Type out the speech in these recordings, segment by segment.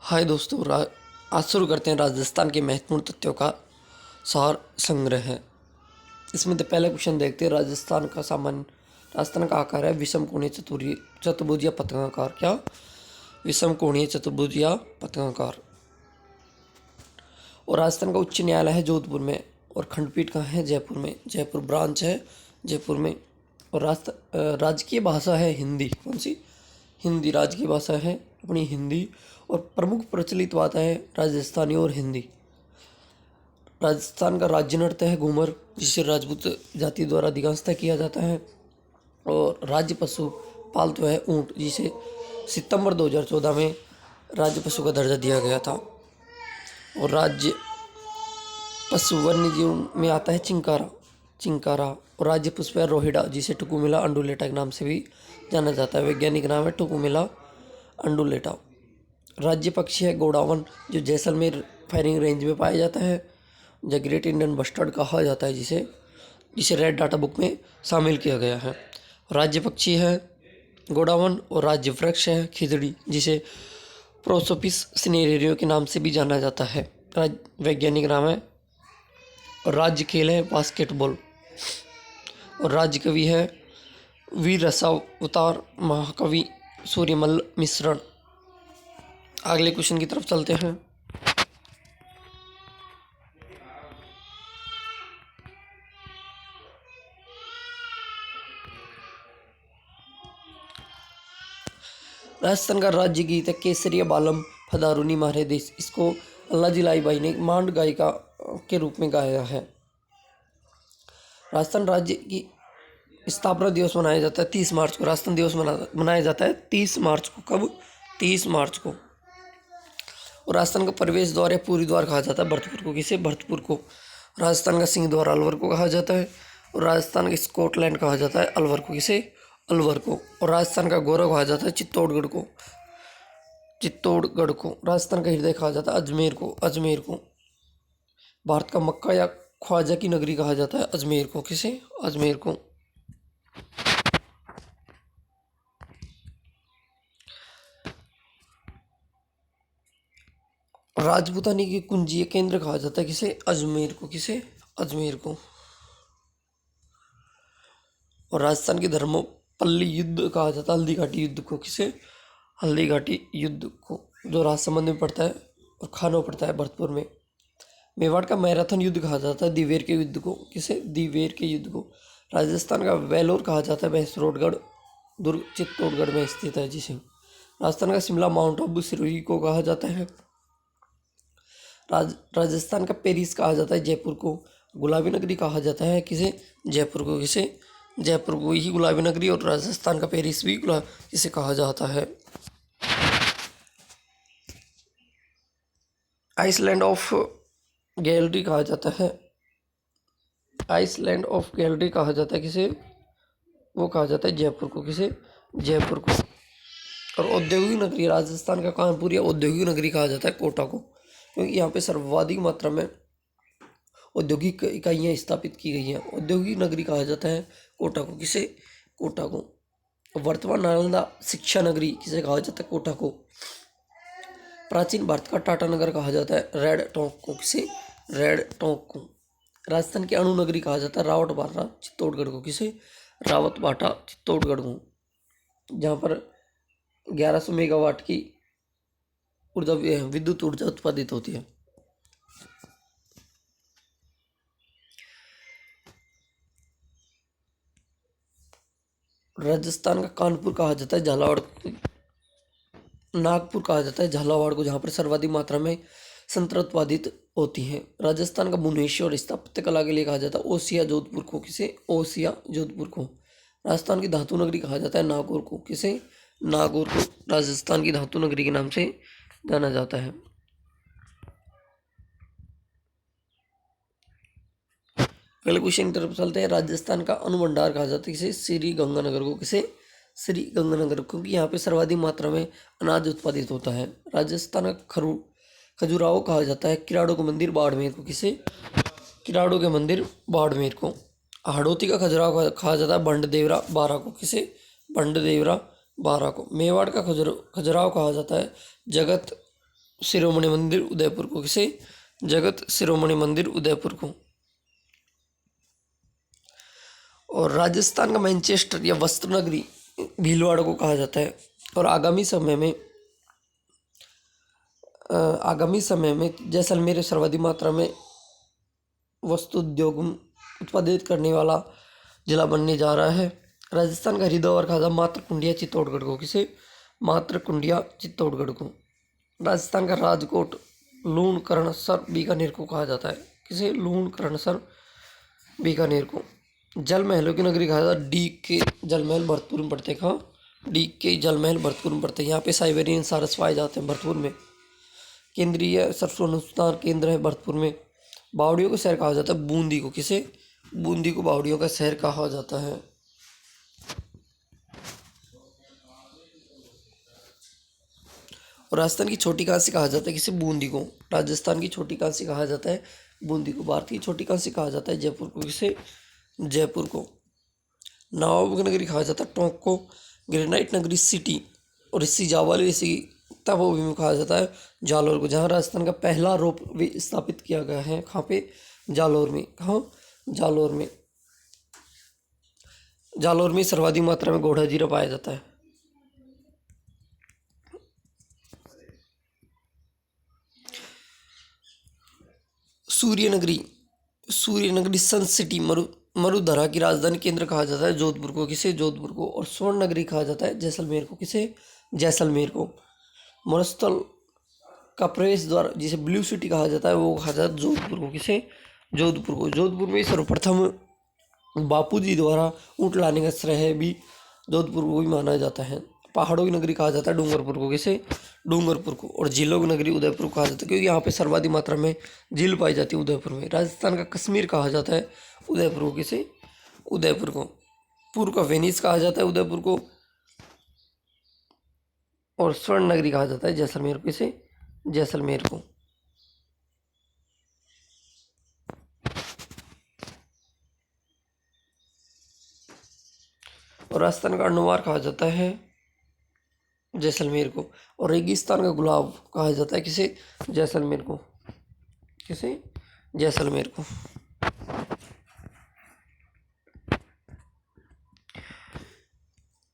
हाय दोस्तों, आज शुरू करते हैं राजस्थान के महत्वपूर्ण तथ्यों का सार संग्रह है। इसमें तो पहला क्वेश्चन देखते हैं। राजस्थान का आकार है विषम कोणीय चतुर्भुज या पतंगाकार। क्या? विषम कोणीय चतुर्भुज या पतंगाकार। और राजस्थान का उच्च न्यायालय है जोधपुर में, और खंडपीठ कहाँ है? जयपुर में। जयपुर ब्रांच है जयपुर में। और राजकीय भाषा है हिंदी। कौन सी? हिंदी राजकीय भाषा है अपनी हिंदी। और प्रमुख प्रचलित भाषा है राजस्थानी और हिंदी। राजस्थान का राज्य नृत्य है घूमर, जिसे राजपूत जाति द्वारा अधिकांशतः किया जाता है। और राज्य पशु पालतू है ऊँट, जिसे सितंबर 2014 में राज्य पशु का दर्जा दिया गया था। और राज्य पशु वन्य जीव में आता है चिंकारा। और राज्य पुष्प है रोहिड़ा, जिसे टुकुमिला अंडुलेटा के नाम से भी जाना जाता है। वैज्ञानिक नाम है टुकुमिला अंडुलेटा। राज्य पक्षी है गोडावन, जो जैसलमेर फायरिंग रेंज में पाया जाता है। द ग्रेट इंडियन बस्टर्ड कहा जाता है जिसे रेड डाटा बुक में शामिल किया गया है। राज्य पक्षी है गोडावन। और राज्य वृक्ष है खिजड़ी, जिसे प्रोसोपिस सिनेरियो के नाम से भी जाना जाता है। वैज्ञानिक नाम है। और राज्य खेल है बास्केटबॉल। और राज्य कवि है वीर रसावतार महाकवि सूर्यमल मिश्रण। अगले क्वेश्चन की तरफ चलते हैं। राजस्थान का राज्य गीत है केसरिया बालम फदारूनी मारे देश। इसको अल्लाह जिलाई बाई ने मांड गायिका के रूप में गाया है। राजस्थान राज्य की स्थापना दिवस मनाया जाता है 30 मार्च को। राजस्थान दिवस मनाया जाता है 30 मार्च को। कब? 30 मार्च को। और राजस्थान का प्रवेश द्वार या पूरी द्वार कहा जाता है भरतपुर को। किसे? भरतपुर को। राजस्थान का सिंह द्वार अलवर को कहा जाता है। और राजस्थान का स्कॉटलैंड कहा जाता है अलवर को। किसे? अलवर को। और राजस्थान का गौरव कहा जाता है चित्तौड़गढ़ को। राजस्थान का हृदय कहा जाता है अजमेर को। भारत का मक्का या ख्वाजा की नगरी कहा जाता है अजमेर को। किसे? अजमेर को। राजपूतानी की कुंजीय केंद्र कहा जाता है किसे? अजमेर को। किसे? अजमेर को। और राजस्थान की धर्मपल्ली युद्ध कहा जाता है हल्दी घाटी युद्ध को। किसे? हल्दी घाटी युद्ध को, जो राजसमंद में पड़ता है और खानों पड़ता है भरतपुर में। मेवाड़ का मैराथन युद्ध कहा जाता है दिवेर के युद्ध को। किसे? दिवेर के युद्ध को। राजस्थान का वेलोर कहा जाता है भैंसरोडगढ़ दुर्ग चित्तौड़गढ़ में स्थित है जिसे। राजस्थान का शिमला माउंट आबू सिरोही को कहा जाता है। राजस्थान का पेरिस कहा जाता है जयपुर को। गुलाबी नगरी कहा जाता है किसे? जयपुर को। किसे? जयपुर को ही गुलाबी नगरी। और राजस्थान का पेरिस भी इसे कहा जाता है। आइसलैंड ऑफ गैलरी कहा जाता है। आइसलैंड ऑफ गैलरी कहा जाता है किसे? वो कहा जाता है जयपुर को। किसे? जयपुर को। और औद्योगिक नगरी राजस्थान का कानपुर या औद्योगिक नगरी कहा जाता है कोटा को, क्योंकि यहाँ पे सर्वाधिक मात्रा में औद्योगिक इकाइयाँ स्थापित की गई हैं। औद्योगिक नगरी कहा जाता है कोटा को। किसे? कोटा को। वर्तमान नालंदा शिक्षा नगरी किसे कहा जाता है? कोटा को। प्राचीन भारत का टाटा नगर कहा जाता है रेड टोंक को। किसे? रेड टोंक को। राजस्थान की अणु नगरी कहा जाता है रावत भाटा चित्तौड़गढ़ को। किसे? रावत भाटा चित्तौड़गढ़ को, जहाँ पर 1100 मेगावाट की विद्युत ऊर्जा उत्पादित होती है। राजस्थान का कानपुर कहा जाता है झालावाड़ को। नागपुर कहा जाता है झालावाड़ को, जहाँ पर सर्वाधिक मात्रा में संतरा उत्पादित होती है। राजस्थान का भुवनेश्वर स्थापत्य कला के लिए कहा जाता है ओसिया जोधपुर को। किसे? ओसिया जोधपुर को। राजस्थान की धातु नगरी कहा जाता है नागौर को। किसे? नागौर को राजस्थान की धातु नगरी के नाम से जाना जाता है। अगले क्वेश्चन की तरफ चलते हैं। राजस्थान का अनुमंडार कहा जाता है किसे? श्री गंगानगर को। किसे? श्री गंगानगर, क्योंकि यहाँ पे सर्वाधिक मात्रा में अनाज उत्पादित होता है। राजस्थान का खजुराहो कहा जाता है किराड़ों का मंदिर बाड़मेर को। किसे? किराड़ों के मंदिर बाड़मेर को। हाड़ौती का खजुराहो कहा जाता है बंडदेवरा बारा को। किसे? बंडदेवरा 12 को। मेवाड़ का खजुराहो कहा जाता है जगत शिरोमणि मंदिर उदयपुर को, किसे? जगत शिरोमणि मंदिर उदयपुर को। और राजस्थान का मैनचेस्टर या वस्त्र नगरी भीलवाड़ा को कहा जाता है। और आगामी समय में जैसलमेर सर्वाधिक मात्रा में वस्तु उद्योग उत्पादित करने वाला जिला बनने जा रहा है। राजस्थान का हरिद्वार कहा जाता है मातृकुंडिया चित्तौड़गढ़ को, किसे? मातृकुंडिया चित्तौड़गढ़ को। राजस्थान का राजकोट लूणकरणसर बीकानेर को कहा जाता है, किसे? लूणकरणसर बीकानेर को। जल महलों की नगरी कहा जाता है डी के जल महल भरतपुर में पड़ते हैं। कहाँ? डी के जल महल भरतपुर में पड़ते हैं। यहाँ पे साइबेरियन सारस पाए जाते हैं भरतपुर में। केंद्रीय सरसों अनुसंधान केंद्र है भरतपुर में। बावड़ियों का शहर कहा जाता है बूंदी को, किसे? बूंदी को बावड़ियों का शहर कहा जाता है। और राजस्थान की छोटी काशी कहा जाता है, किसे? बूंदी को। राजस्थान की छोटी काशी कहा जाता है बूंदी को। भारत की छोटी काशी कहा जाता है जयपुर को, किसे? जयपुर को। नवाब नगरी कहा जाता है टोंक को। ग्रेनाइट नगरी सिटी और ऋषि जावाली ऋषि तपोभूमि में कहा जाता है जालौर को, जहाँ राजस्थान का पहला रोप वे स्थापित किया गया है। कहाँ पे? जालौर में। कहाँ? जालौर में। जालौर में सर्वाधिक मात्रा में घोड़ा जीरा पाया जाता है। सूर्यनगरी सन सिटी मरुधरा की राजधानी केंद्र कहा जाता है जोधपुर को, किसे? जोधपुर को। और स्वर्ण नगरी कहा जाता है जैसलमेर को, किसे? जैसलमेर को। मरुस्थल का प्रवेश द्वार जिसे ब्लू सिटी कहा जाता है वो कहा जाता है जोधपुर को, किसे? जोधपुर को। जोधपुर में सर्वप्रथम बापू जी द्वारा ऊँट लाने का श्रेय भी जोधपुर को ही माना जाता है। पहाड़ों की नगरी कहा जाता है डूंगरपुर को, किसे? डूंगरपुर को। और झीलों की नगरी उदयपुर को कहा जाता है क्योंकि यहाँ पे सर्वाधिक मात्रा में झील पाई जाती है उदयपुर में। राजस्थान का कश्मीर कहा जाता है उदयपुर को, किसे? उदयपुर को। पूर्व का वेनिस कहा जाता है उदयपुर को। और स्वर्ण नगरी कहा जाता है जैसलमेर को, किसे? जैसलमेर को। और राजस्थान का अण्णवार कहा जाता है जैसलमेर को। और रेगिस्तान का गुलाब कहा जाता है, किसे? जैसलमेर को, किसे? जैसलमेर को।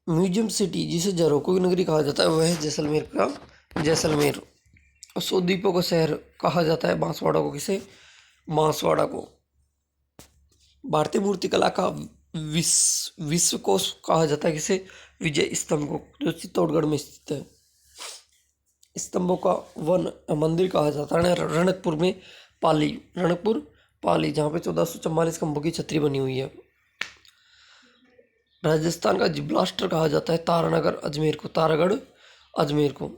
म्यूजियम सिटी जिसे झरोखों की नगरी कहा जाता है वह है जैसलमेर का जैसलमेर। और 100 द्वीपों का शहर कहा जाता है बांसवाड़ा को, किसे? बांसवाड़ा को। भारतीय मूर्तिकला का विश्व कोश कहा जाता है, किसे? विजय स्तंभ को, जो चित्तौड़गढ़ में स्थित है। स्तंभों का वन मंदिर कहा जाता है रणकपुर में पाली, जहाँ पे 1444 खंभों की छतरी बनी हुई है। राजस्थान का जिब्लास्टर कहा जाता है तारागढ़ अजमेर को।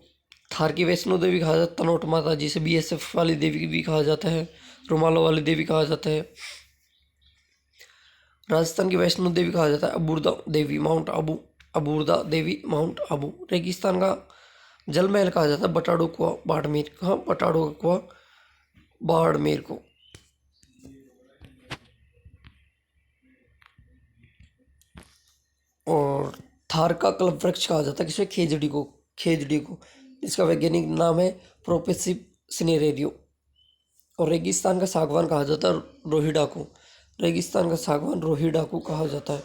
थार की वैष्णो देवी कहा जाता है तनोट माता, जिसे BSF वाली देवी भी कहा जाता है, रुमालों वाली देवी कहा जाता है। राजस्थान की वैष्णो देवी कहा जाता है अबूर्दा देवी माउंट आबू। रेगिस्तान का जल महल कहा जाता है बटाड़ो कुआ बाड़मेर। कहाँ? बटाड़ो कुआ बाड़मेर को। और थार का कल्प वृक्ष कहा जाता है किसे? खेजड़ी को। इसका वैज्ञानिक नाम है प्रोपेसिव सिनेरेरियो। और रेगिस्तान का सागवान कहा जाता है रोहिडा को। रेगिस्तान का सागवान रोहिडा को कहा जाता है।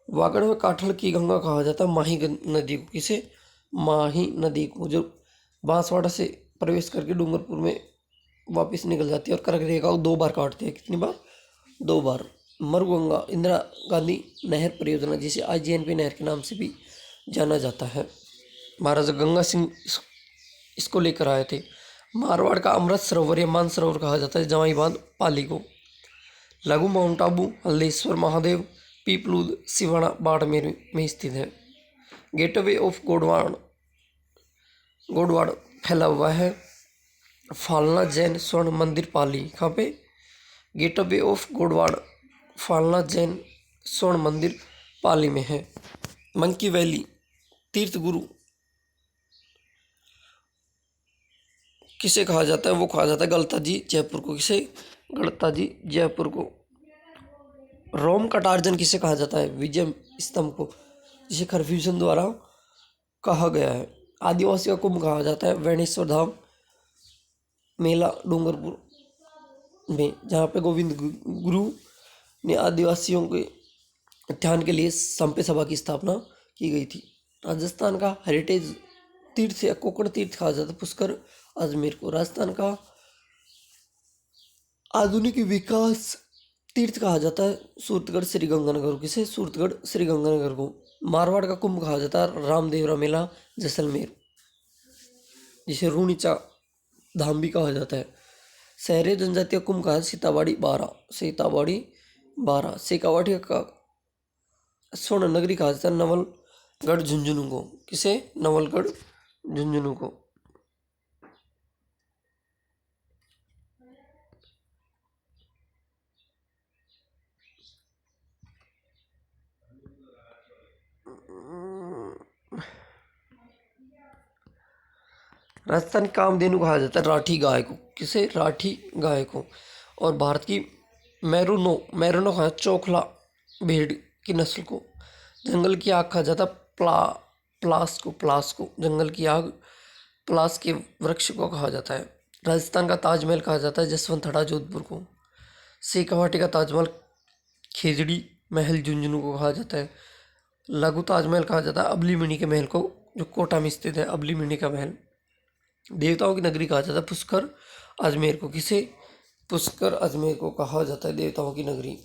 वागड़ में काठल की गंगा कहा जाता है माही नदी को, किसे? माही नदी को, जो बांसवाड़ा से प्रवेश करके डूंगरपुर में वापस निकल जाती है और कर्क रेखा को 2 बार काटती है। कितनी बार? 2 बार। मरुगंगा इंदिरा गांधी नहर परियोजना, जिसे IGNP नहर के नाम से भी जाना जाता है। महाराजा गंगा सिंह इसको लेकर आए थे। मारवाड़ का अमृत सरोवर या मानसरोवर कहा जाता है जवाई बांध पाली को। लघु माउंट आबू हल्लेश्वर महादेव पीपलूद सिवाड़ा बाड़मेर में स्थित है। गेटवे ऑफ गोडवाड़ फैला हुआ है फालना जैन स्वर्ण मंदिर पाली। कहाँ पे? गेटवे ऑफ गोडवाड़ फालना जैन स्वर्ण मंदिर पाली में है। मंकी वैली तीर्थ गुरु किसे कहा जाता है? वो कहा जाता है गलता जी जयपुर को, किसे? गलता जी जयपुर को। रोम का टार्जन किसे कहा जाता है? विजय स्तंभ को, जिसे खरफ्यूजन द्वारा कहा गया है। आदिवासी का कुंभ कहा जाता है वेणेश्वर धाम मेला डूंगरपुर में, जहाँ पे गोविंद गुरु ने आदिवासियों के उत्थान के लिए संपे सभा की स्थापना की गई थी। राजस्थान का हेरिटेज तीर्थ या कोकण तीर्थ कहा जाता है पुष्कर अजमेर को। राजस्थान का आधुनिक विकास तीर्थ कहा जाता है सूरतगढ़ श्री गंगानगर को। किसे? सूरतगढ़ श्री गंगानगर को। मारवाड़ का कुंभ कहा जाता है रामदेवरा मेला जैसलमेर, जिसे रूणीचा धाम भी कहा जाता है। शहरी जनजातीय कुंभ कहा सीताबाड़ी बारा, सीताबाड़ी बारा। शेखावाटी का स्वर्ण नगरी कहा जाता है नवलगढ़ झुंझुनू को। किसे? नवलगढ़ झुंझुनू को। राजस्थान कामधेनु कहा जाता है राठी गाय को। किसे? राठी गाय को। और भारत की मैरूनो कहा चोखला भेड़ की नस्ल को। जंगल की आग कहा जाता प्लास को। जंगल की आग प्लास के वृक्ष को कहा जाता है। राजस्थान का ताजमहल कहा जाता है जसवंतड़ा जोधपुर को। शेखावाटी का ताजमहल खेजड़ी महल झुंझुनू को कहा जाता है। लघु ताजमहल कहा जाता है अबली के महल को, जो कोटा में स्थित है अबली का महल। देवताओं की नगरी कहा जाता है पुष्कर अजमेर को। किसे? पुष्कर अजमेर को कहा जाता है देवताओं की नगरी।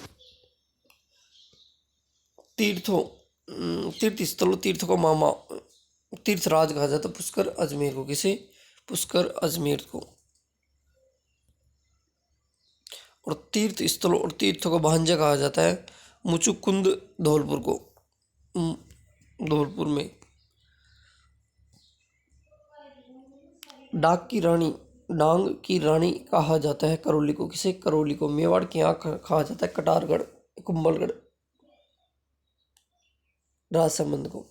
तीर्थ स्थलों तीर्थ को मामा तीर्थराज कहा जाता है पुष्कर अजमेर को। किसे? पुष्कर अजमेर को। और तीर्थ स्थलों और तीर्थों को भांजा कहा जाता है मुचुकुंद धौलपुर को। धौलपुर में। डांग की रानी कहा जाता है करौली को। किसे? करौली को। मेवाड़ की आँख कहा जाता है कटारगढ़ कुंभलगढ़ राजसमंद को।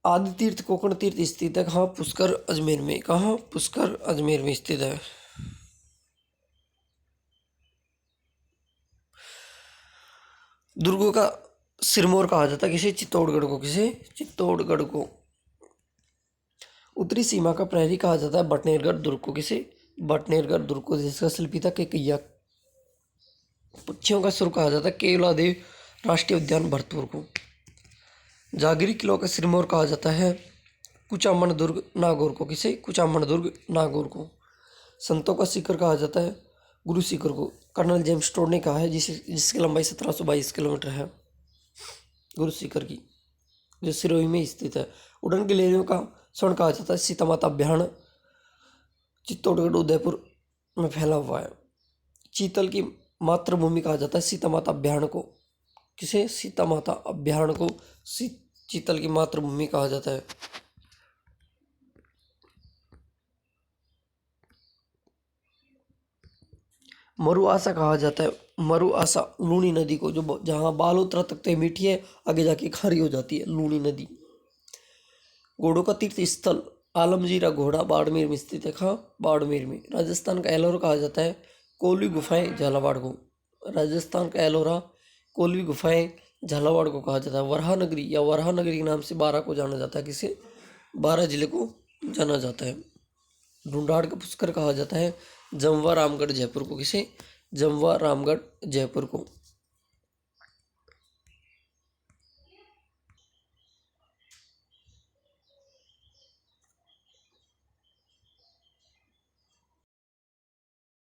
आदि तीर्थ कोकण तीर्थ स्थित है कहाँ? पुष्कर अजमेर में। कहाँ? पुष्कर अजमेर में स्थित है। दुर्गों का सिरमौर कहा जाता है किसे? चित्तौड़गढ़ को। किसे? चित्तौड़गढ़ को। उत्तरी सीमा का प्रहरी कहा जाता है बटनेरगढ़ दुर्ग को। किसे? बटनेरगढ़ दुर्ग को, जिसका शिल्पी था केकैया। पक्षियों का सुर कहा जाता है केवलादेव राष्ट्रीय उद्यान भरतपुर को। जागीरी किलों का सिरमौर कहा जाता है कुचामन दुर्ग नागौर को। किसे? कुचामन दुर्ग नागौर को। संतों का शिखर कहा जाता है गुरु शिखर को। कर्नल जेम्स टोड ने कहा है जिसकी लंबाई 1722 किलोमीटर है गुरु शिखर की, जो सिरोही में स्थित है। उड़न गिलहरियों का स्वर्ण कहा जाता है सीतामाता अभ्यारण्य चित्तौड़गढ़ उदयपुर में फैला हुआ है। चीतल की मातृभूमि कहा जाता है सीतामाता अभ्यारण्य को। किसे? सीतामाता अभ्यारण्य को चीतल की मातृभूमि कहा जाता है। मरुआसा कहा जाता है मरुआसा लूनी नदी को, जो जहाँ बालोतरा तक तो मीठी है, आगे जाके खारी हो जाती है लूनी नदी। घोड़ों का तीर्थ स्थल आलमजीरा घोड़ा बाड़मेर में स्थित है। कहाँ? बाड़मेर में। राजस्थान का एलोरा कहा जाता है कोलवी गुफाएं झालावाड़ को। राजस्थान का एलोरा कोलवी गुफाएं झालावाड़ को कहा जाता है। वराहा नगरी या वराहा नगरी के नाम से बारा को जाना जाता है। किसे? बारा जिले को जाना जाता है। ढूंढाड़ का पुष्कर कहा जाता है जमवा रामगढ़ जयपुर को। किसे? जमवा रामगढ़ जयपुर को।